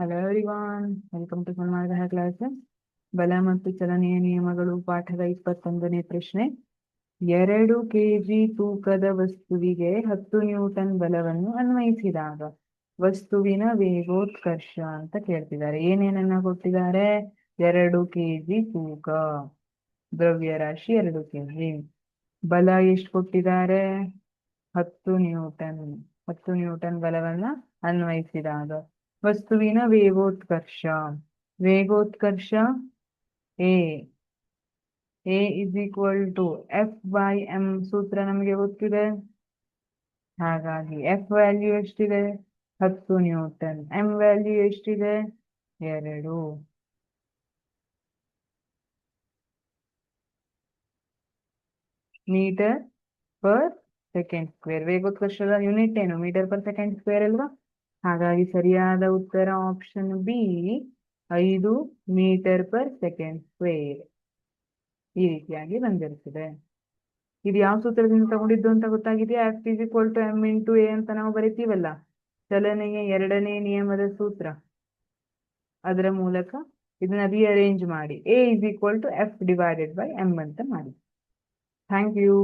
Hello everyone, welcome to Sanmarga classes. ಬಲ ಮತ್ತು ಚಲನೆಯ ನಿಯಮಗಳು ಪಾಠದ 21ನೇ ಪ್ರಶ್ನೆ. 2 kg ತೂಕದ ವಸ್ತುವಿಗೆ 10 ನ್ಯೂಟನ್ ಬಲವನ್ನು ಅನ್ವಯಿಸಿದಾಗ ವಸ್ತುವಿನ ವೇಗೋತ್ಕರ್ಷ ಅಂತ ಕೇಳ್ತಿದ್ದಾರೆ. ಏನೇನನ್ನ ಕೊಟ್ಟಿದ್ದಾರೆ? 2 kg ತೂಕ, ದ್ರವ್ಯರಾಶಿ 2 kg, ಬಲ ಎಷ್ಟು ಕೊಟ್ಟಿದ್ದಾರೆ? 10 ನ್ಯೂಟನ್. 10 ನ್ಯೂಟನ್ ಬಲವನ್ನ ಅನ್ವಯಿಸಿದಾಗ ವಸ್ತುವಿನ ವೇಗೋತ್ಕರ್ಷ. ವೇಗೋತ್ಕರ್ಷ a is equal to F/m ಸೂತ್ರ ನಮಗೆ ಗೊತ್ತಿದೆ. ಹಾಗಾಗಿ F ವ್ಯಾಲ್ಯೂ ಎಷ್ಟಿದೆ? 10 ನ್ಯೂಟನ್. M ವ್ಯಾಲ್ಯೂ ಎಷ್ಟಿದೆ? 2 ಮೀಟರ್ ಪರ್ ಸೆಕೆಂಡ್ ಸ್ಕ್ವೇರ್. ವೇಗೋತ್ಕರ್ಷದ ಯೂನಿಟ್ ಏನು? ಮೀಟರ್ ಪರ್ ಸೆಕೆಂಡ್ ಸ್ಕ್ವೇರ್ ಅಲ್ವಾ? ಹಾಗಾಗಿ ಸರಿಯಾದ ಉತ್ತರ option B, 5 metre per second square. ಈ ರೀತಿಯಾಗಿ ಬಂದಿರುತ್ತದೆ. ಇದು ಯಾವ ಸೂತ್ರದಿಂದ ತಗೊಂಡಿದ್ದು ಅಂತ ಗೊತ್ತಾಗಿದೆಯಾ? F is equal to m into a ಅಂತ ನಾವು ಬರಿತೀವಲ್ಲ, ಚಲನೆಯ 2ನೇ ನಿಯಮದ ಸೂತ್ರ. ಅದರ ಮೂಲಕ ಇದನ್ನ ರಿಅರೇಂಜ್ ಮಾಡಿ A is equal to F divided by m ಅಂತ ಮಾಡಿ. Thank you.